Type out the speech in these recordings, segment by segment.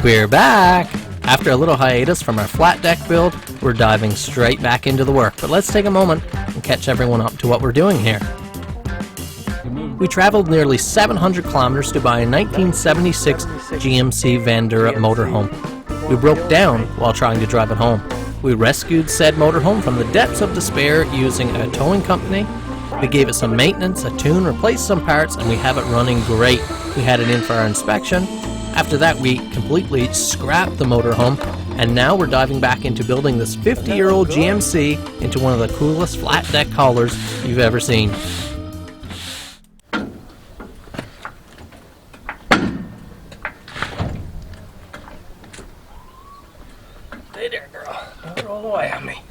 We're back! After a little hiatus from our flat deck build, we're diving straight back into the work. But let's take a moment and catch everyone up to what we're doing here. We traveled nearly 700 kilometers to buy a 1976 GMC Vandura motorhome. We broke down while trying to drive it home. We rescued said motorhome from the depths of despair using a towing company. We gave it some maintenance, a tune, replaced some parts, and we have it running great. We had it in for our inspection. After that, we completely scrapped the motorhome, and now we're diving back into building this 50-year-old GMC into one of the coolest flat deck haulers you've ever seen. Hey there, girl. Don't roll away on me.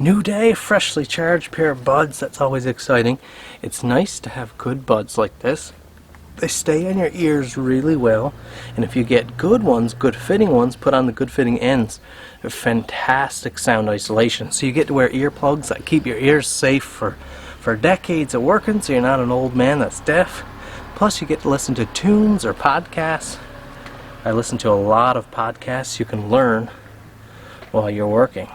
New day, freshly charged pair of buds. That's always exciting. It's nice to have good buds like this. They stay on your ears really well, and if you get good ones, good fitting ones, put on the good fitting ends. They're fantastic sound isolation. So you get to wear earplugs that keep your ears safe for decades of working, so you're not an old man that's deaf. Plus you get to listen to tunes or podcasts. I listen to a lot of podcasts you can learn while you're working.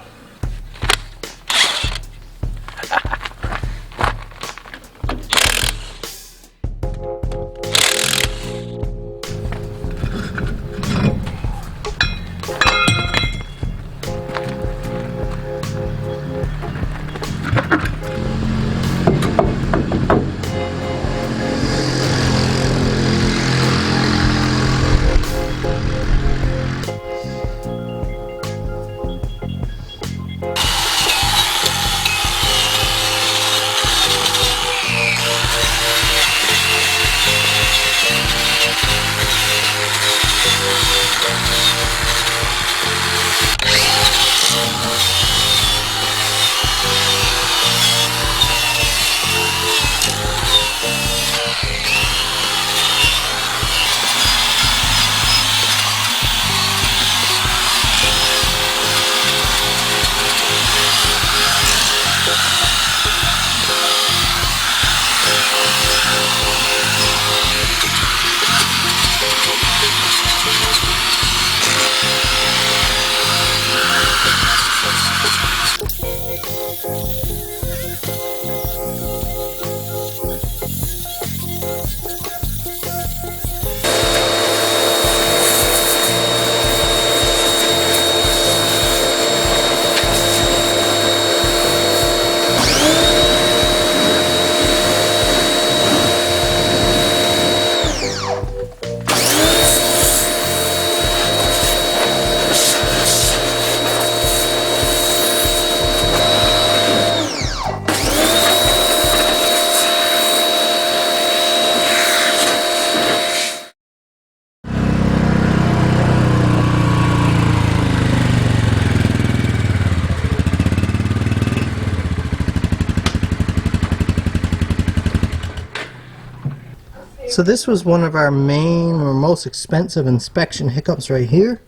So this was one of our main or most expensive inspection hiccups right here.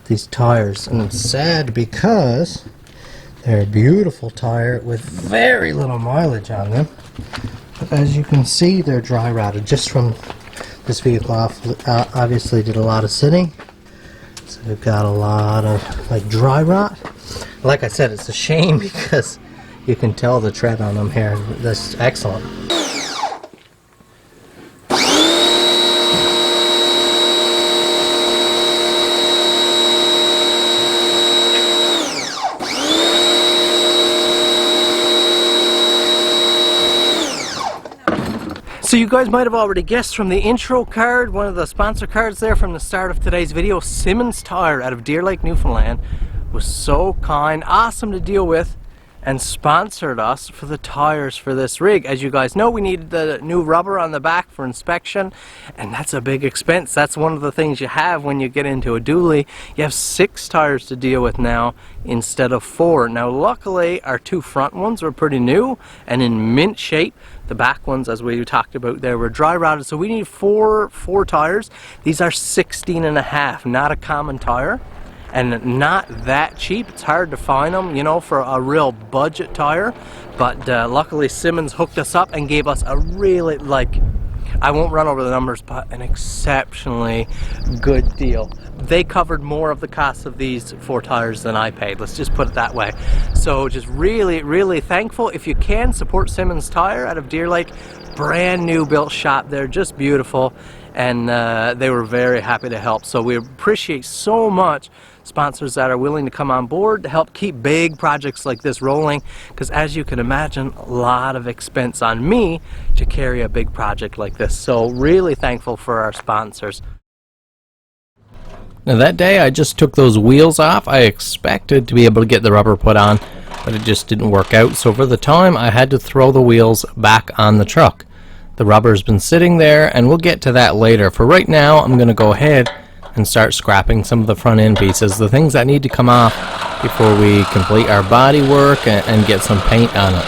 These tires, and it's sad because they're a beautiful tire with very little mileage on them. But as you can see, they're dry rotted just from this vehicle. Obviously did a lot of sitting, so we've got a lot of like dry rot. Like I said, it's a shame because you can tell the tread on them here. That's excellent. So you guys might have already guessed from the intro card, one of the sponsor cards there from the start of today's video, Simmons Tire out of Deer Lake, Newfoundland was so kind, awesome to deal with, and sponsored us for the tires for this rig. As you guys know, we needed the new rubber on the back for inspection, and that's a big expense. That's one of the things you have when you get into a dually. You have 6 tires to deal with now instead of 4. Now luckily our 2 front ones were pretty new and in mint shape. The back ones, as we talked about there, were dry rotted, so we need four tires. These are 16.5, not a common tire, and not that cheap. It's hard to find them, you know, for a real budget tire. But luckily Simmons hooked us up and gave us a really, like, I won't run over the numbers, but an exceptionally good deal. They covered more of the cost of these 4 tires than I paid. Let's just put it that way. So just really, really thankful. If you can, support Simmons Tire out of Deer Lake. Brand new built shop. They're just beautiful, and they were very happy to help. So we appreciate so much sponsors that are willing to come on board to help keep big projects like this rolling, because as you can imagine, a lot of expense on me to carry a big project like this. So really thankful for our sponsors. Now that day I just took those wheels off. I expected to be able to get the rubber put on, but it just didn't work out. So for the time I had to throw the wheels back on the truck. The rubber's been sitting there, and we'll get to that later. For right now, I'm going to go ahead and start scrapping some of the front end pieces, the things that need to come off before we complete our body work and get some paint on it.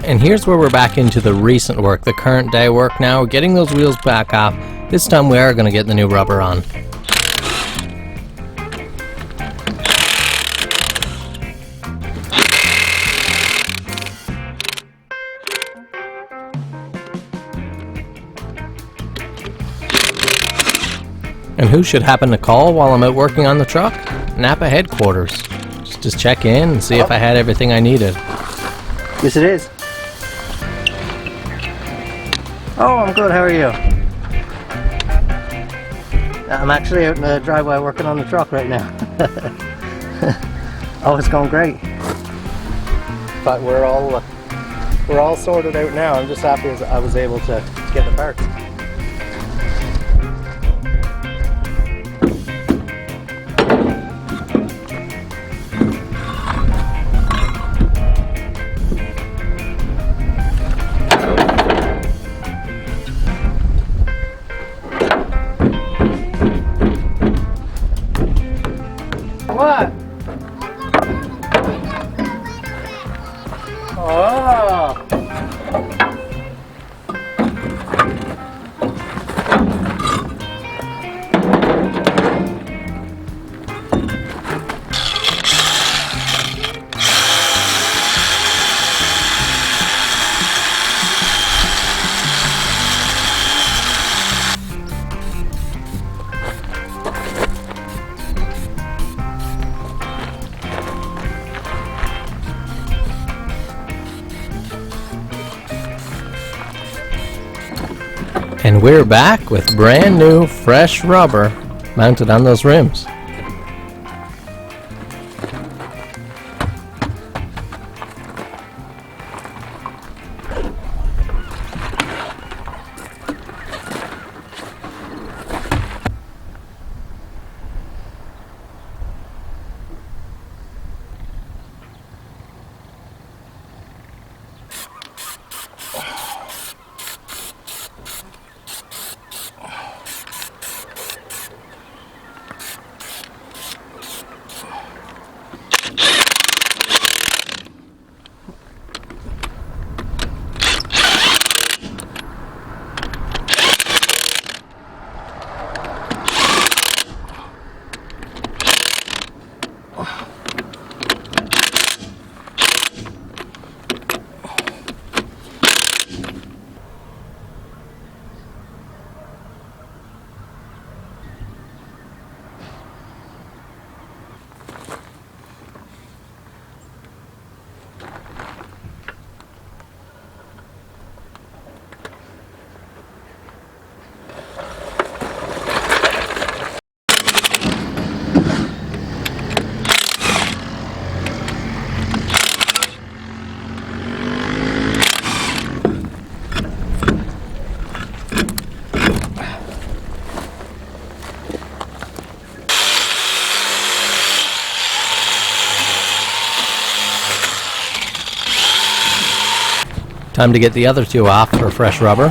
And here's where we're back into the recent work, the current day work now. We're getting those wheels back off. This time we are going to get the new rubber on. And who should happen to call while I'm out working on the truck? Napa headquarters. Just to check in and see if I had everything I needed. Yes, it is. Oh, I'm good. How are you? I'm actually out in the driveway working on the truck right now. Oh, it's going great. But we're all sorted out now. I'm just happy as I was able to get the parts. What? Oh. And we're back with brand new, fresh rubber mounted on those rims. Time to get the other two off for fresh rubber.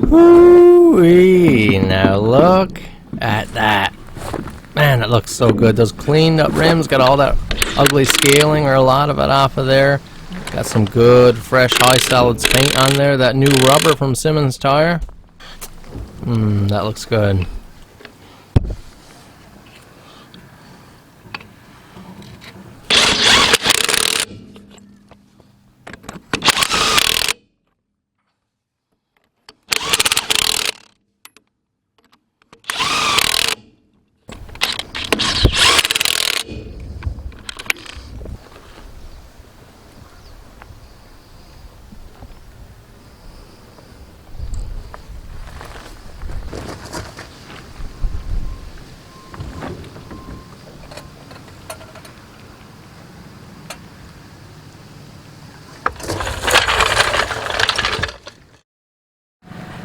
Woo-wee. Now look at that. Man, it looks so good. Those cleaned up rims got all that ugly scaling, or a lot of it, off of there. Got some good fresh high solids paint on there. That new rubber from Simmons Tire. That looks good.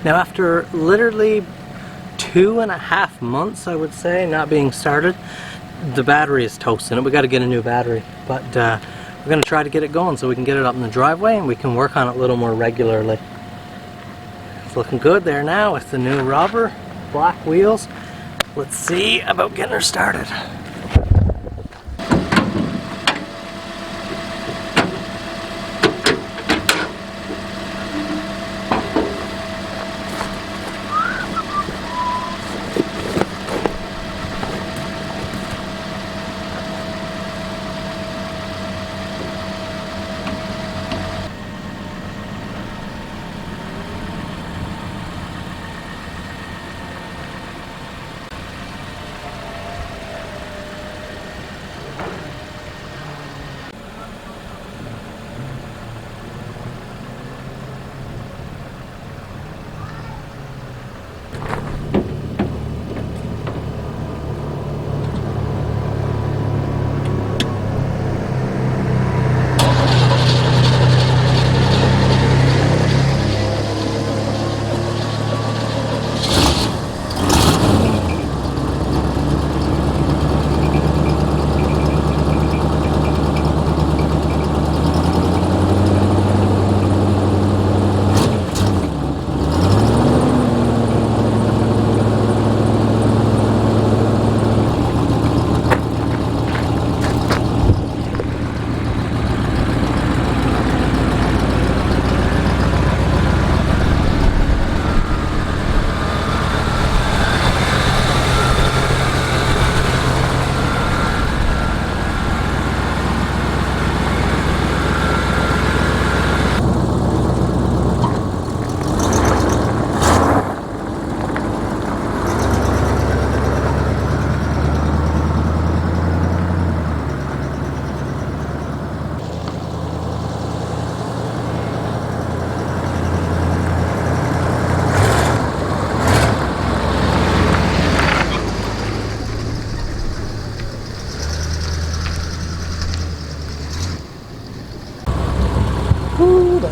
Now after literally 2.5 months, I would say, not being started, the battery is toasting it. We got to get a new battery, but we're going to try to get it going so we can get it up in the driveway and we can work on it a little more regularly. It's looking good there now with the new rubber, black wheels. Let's see about getting her started.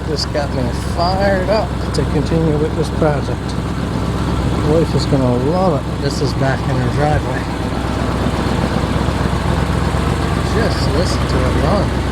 This got me fired up to continue with this project. The wife is going to love it. This is back in her driveway. Just listen to it run.